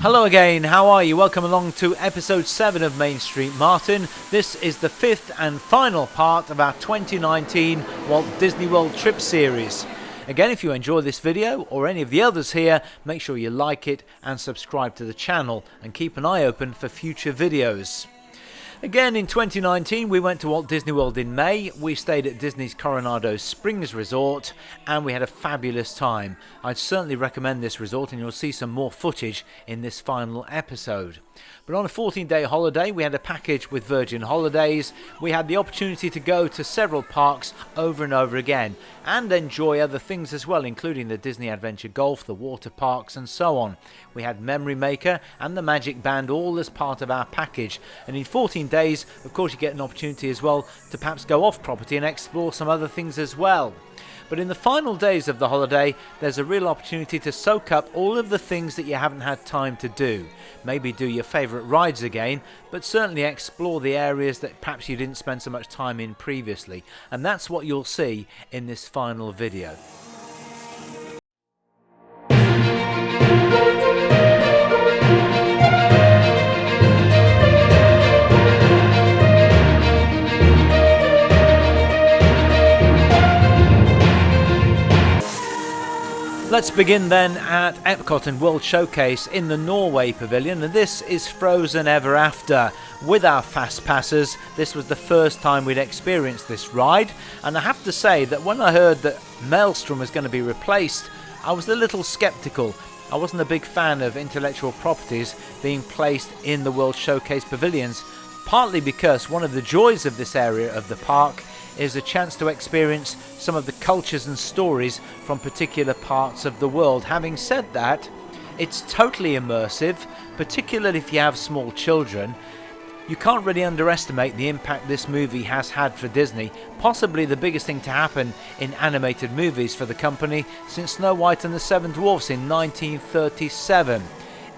Hello again, how are you? Welcome along to episode 7 of Main Street Martin. This is the 5th and final part of our 2019 Walt Disney World trip series. Again, if you enjoy this video or any of the others here, make sure you like it and subscribe to the channel and keep an eye open for future videos. Again, in 2019, we went to Walt Disney World in May. We stayed at Disney's Coronado Springs Resort and we had a fabulous time. I'd certainly recommend this resort and you'll see some more footage in this final episode. But on a 14-day holiday, we had a package with Virgin Holidays. We had the opportunity to go to several parks over and over again and enjoy other things as well, including the Disney Adventure Golf, the water parks and so on. We had Memory Maker and the Magic Band all as part of our package. And in 14 days, of course, you get an opportunity as well to perhaps go off property and explore some other things as well. But in the final days of the holiday, there's a real opportunity to soak up all of the things that you haven't had time to do. Maybe do your favourite rides again, but certainly explore the areas that perhaps you didn't spend so much time in previously. And that's what you'll see in this final video. Let's begin then at Epcot and World Showcase in the Norway Pavilion, and this is Frozen Ever After. With our fast passes, this was the first time we'd experienced this ride, and I have to say that when I heard that Maelstrom was going to be replaced, I was a little skeptical. I wasn't a big fan of intellectual properties being placed in the World Showcase pavilions, partly because one of the joys of this area of the park is a chance to experience some of the cultures and stories from particular parts of the world. Having said that, it's totally immersive, particularly if you have small children. You can't really underestimate the impact this movie has had for Disney, possibly the biggest thing to happen in animated movies for the company since Snow White and the Seven Dwarfs in 1937.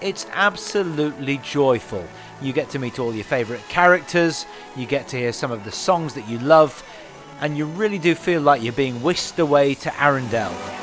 It's absolutely joyful. You get to meet all your favourite characters, you get to hear some of the songs that you love, and you really do feel like you're being whisked away to Arendelle.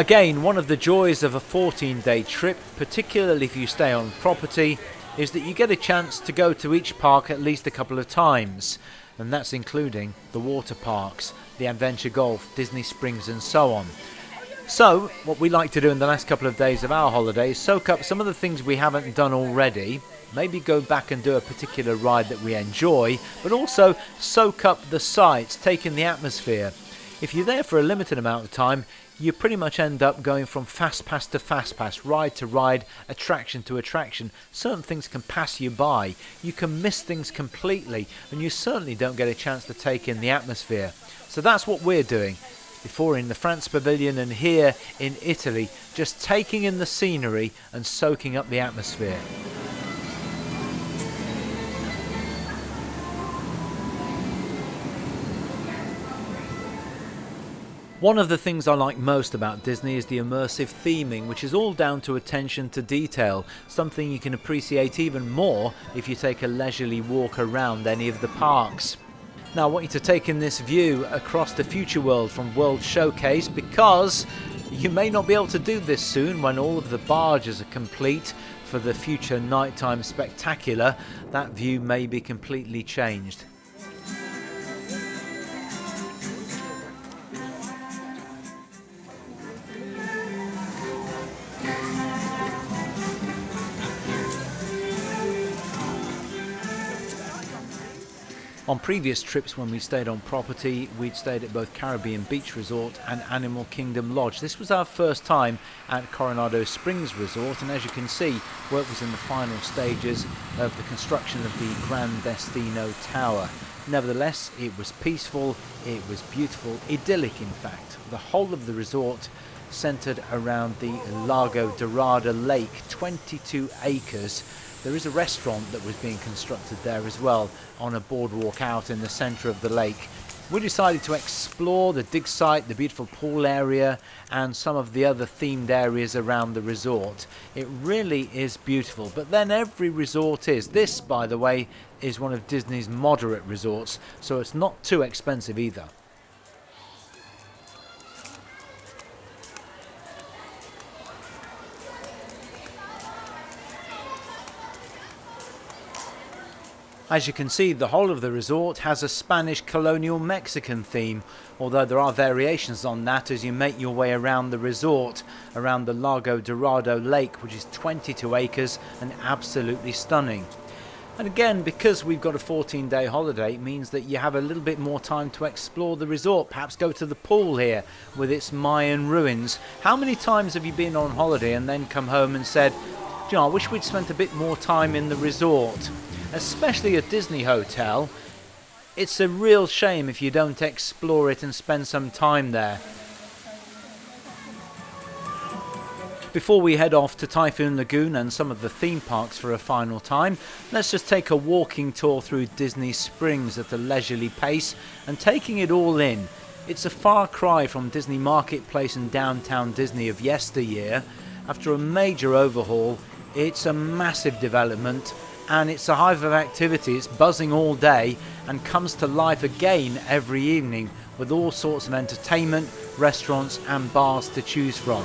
Again, one of the joys of a 14-day trip, particularly if you stay on property, is that you get a chance to go to each park at least a couple of times. And that's including the water parks, the Adventure Golf, Disney Springs and so on. So, what we like to do in the last couple of days of our holiday is soak up some of the things we haven't done already, maybe go back and do a particular ride that we enjoy, but also soak up the sights, take in the atmosphere. If you're there for a limited amount of time, you pretty much end up going from fast pass to fast pass, ride to ride, attraction to attraction. Certain things can pass you by, you can miss things completely, and you certainly don't get a chance to take in the atmosphere. So that's what we're doing. Before in the France Pavilion and here in Italy, just taking in the scenery and soaking up the atmosphere. One of the things I like most about Disney is the immersive theming, which is all down to attention to detail, something you can appreciate even more if you take a leisurely walk around any of the parks. Now I want you to take in this view across the future world from World Showcase, because you may not be able to do this soon when all of the barges are complete for the future nighttime spectacular. That view may be completely changed. On previous trips when we stayed on property, we'd stayed at both Caribbean Beach Resort and Animal Kingdom Lodge. This was our first time at Coronado Springs Resort, and as you can see, work was in the final stages of the construction of the Grand Destino Tower. Nevertheless, it was peaceful, it was beautiful, idyllic in fact. The whole of the resort centered around the Lago Dorado Lake, 22 acres. There is a restaurant that was being constructed there as well on a boardwalk out in the center of the lake. We decided to explore the dig site, the beautiful pool area, and some of the other themed areas around the resort. It really is beautiful, but then every resort is. This, by the way, is one of Disney's moderate resorts, so it's not too expensive either. As you can see, the whole of the resort has a Spanish colonial Mexican theme, although there are variations on that as you make your way around the resort, around the Lago Dorado Lake, which is 22 acres and absolutely stunning. And again, because we've got a 14-day holiday, it means that you have a little bit more time to explore the resort, perhaps go to the pool here with its Mayan ruins. How many times have you been on holiday and then come home and said, "You know, I wish we'd spent a bit more time in the resort"? Especially a Disney hotel, it's a real shame if you don't explore it and spend some time there. Before we head off to Typhoon Lagoon and some of the theme parks for a final time, let's just take a walking tour through Disney Springs at a leisurely pace and taking it all in. It's a far cry from Disney Marketplace and Downtown Disney of yesteryear. After a major overhaul, it's a massive development. And it's a hive of activity. It's buzzing all day and comes to life again every evening with all sorts of entertainment, restaurants and bars to choose from.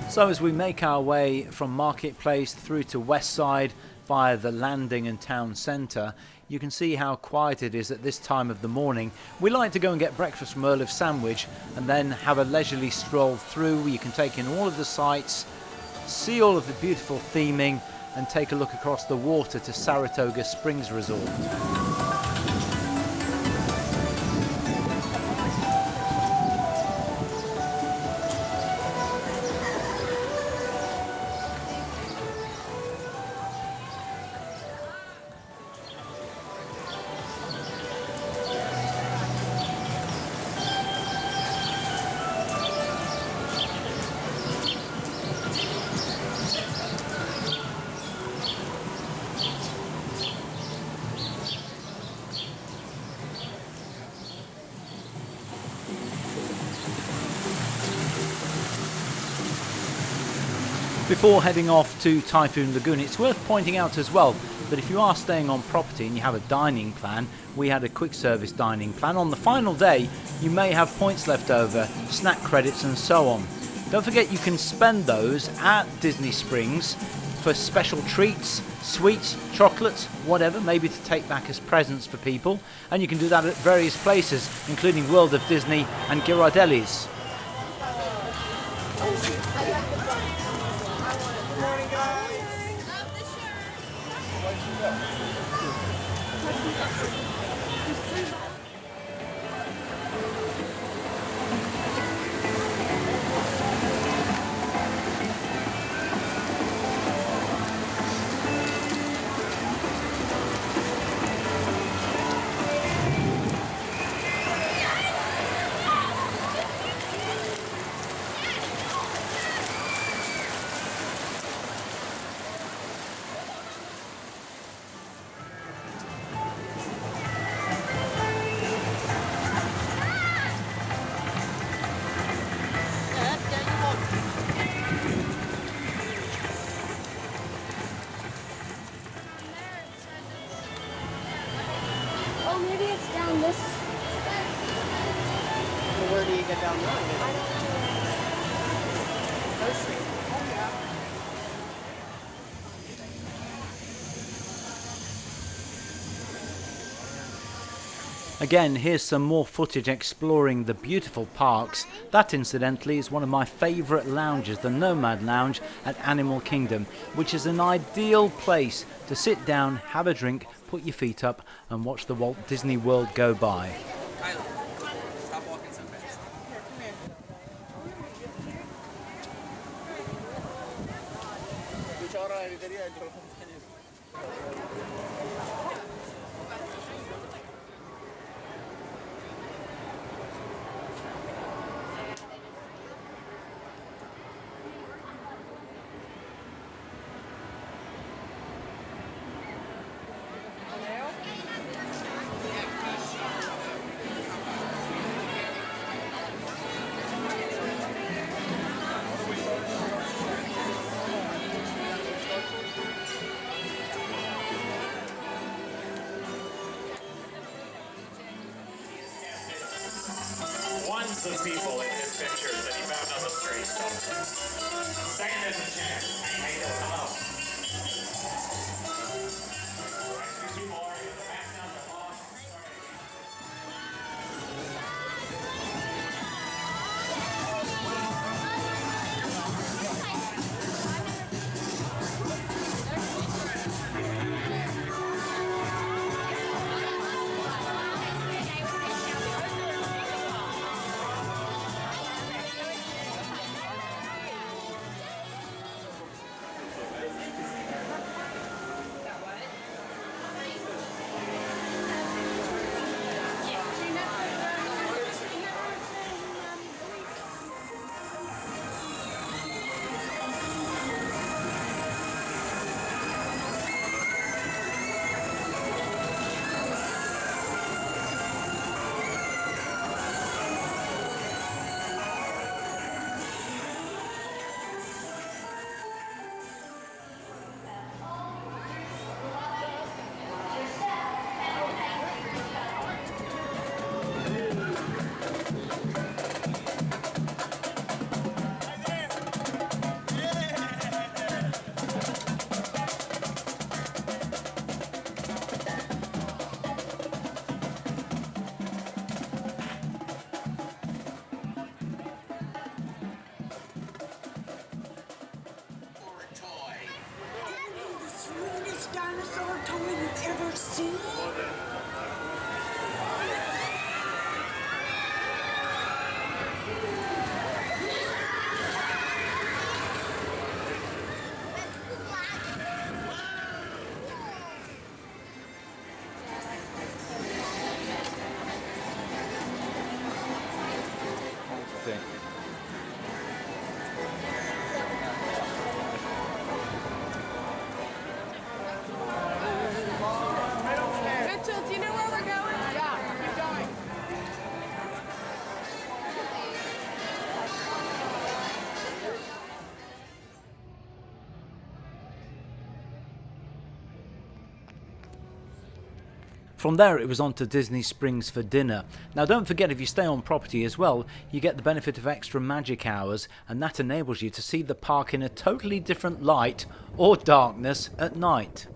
So as we make our way from Marketplace through to West Side via the landing and town centre, you can see how quiet it is at this time of the morning. We like to go and get breakfast from Earl of Sandwich and then have a leisurely stroll through. You can take in all of the sights, see all of the beautiful theming and take a look across the water to Saratoga Springs Resort. Before heading off to Typhoon Lagoon, it's worth pointing out as well that if you are staying on property and you have a dining plan, we had a quick service dining plan. On the final day, you may have points left over, snack credits and so on. Don't forget you can spend those at Disney Springs for special treats, sweets, chocolates, whatever, maybe to take back as presents for people. And you can do that at various places, including World of Disney and Ghirardelli's. Where do you get down there? First Street. Oh, yeah. Again, here's some more footage exploring the beautiful parks. That, incidentally, is one of my favourite lounges, the Nomad Lounge at Animal Kingdom, which is an ideal place to sit down, have a drink, put your feet up and watch the Walt Disney World go by. Stop walking so fast. Here, come here. Which order are you One's the people in his pictures that he found on the street. Second is a chance. How you doing? Hello. These people are in the back down the hall. Dinosaur toy you've ever seen? Mitchell, do you know where we're going? Yeah, keep going. From there it was on to Disney Springs for dinner. Now don't forget, if you stay on property as well, you get the benefit of extra magic hours, and that enables you to see the park in a totally different light or darkness at night.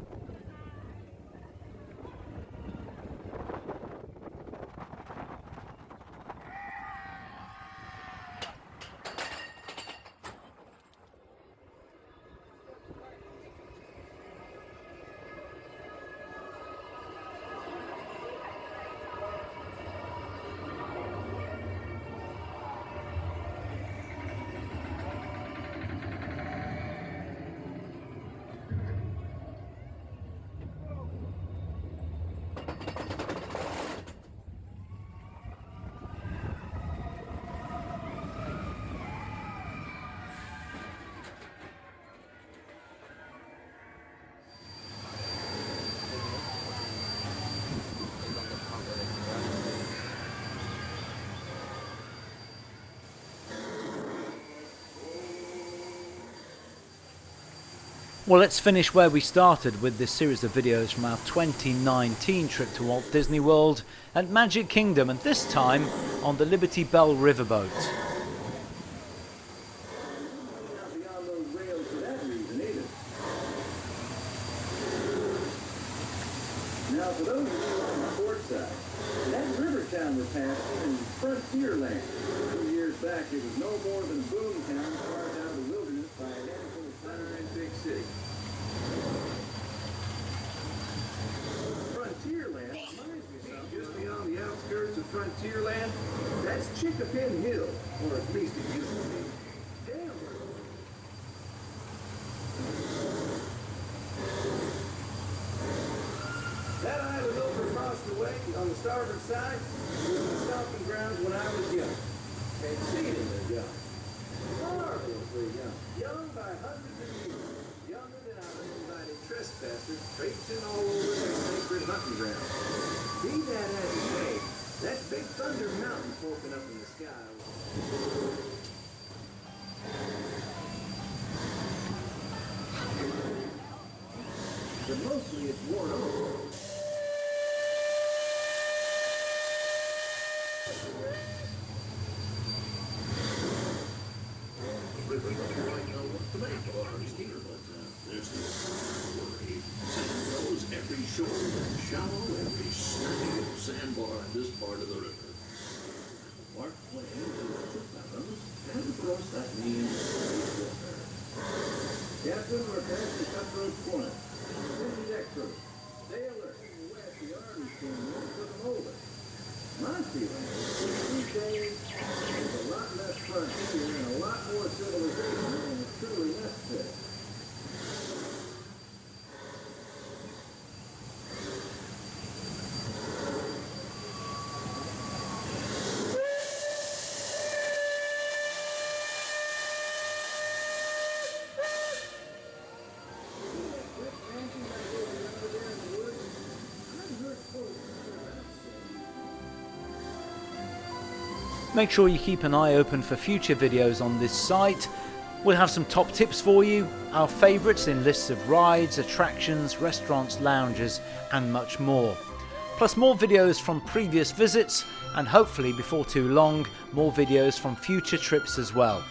Well, let's finish where we started with this series of videos from our 2019 trip to Walt Disney World at Magic Kingdom, and this time on the Liberty Bell riverboat. Now, for those of you on the port side, that river town we're passing is Frontierland. 2 years back, it was no more than a boom town carved out of the wilderness by a handful of sunrise big city. Frontierland reminds me of just beyond the outskirts of Frontierland. That's Chickapin Hill, or at least it used to be. Damn. way, on the starboard side, was the stomping grounds when I was young. Exceedingly young. Marvelously young. Young by hundreds of years. Younger than our uninvited trespassers traipsing all over their sacred hunting grounds. Be that as it may, that big thunder mountain poking up in the sky. But mostly it's worn off. Sand goes every shore, shallow, every snapping sandbar in this part of the river. Mark Twain to the fathoms and across that mean water. Captain, we're past the cutthroat corner. Busy deck crew. Stay alert. West, the Army team won't put them over. My feeling is these days there's a lot less frontier and a lot more civilization than is truly necessary. Make sure you keep an eye open for future videos on this site. We'll have some top tips for you, our favourites in lists of rides, attractions, restaurants, lounges and much more. Plus more videos from previous visits and hopefully before too long more videos from future trips as well.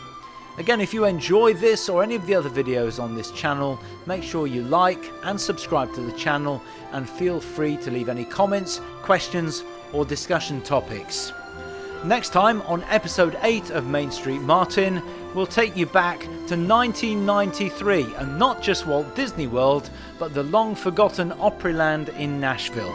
Again, if you enjoy this or any of the other videos on this channel, make sure you like and subscribe to the channel and feel free to leave any comments, questions or discussion topics. Next time on episode 8 of Main Street Martin, we'll take you back to 1993 and not just Walt Disney World, but the long forgotten Opryland in Nashville.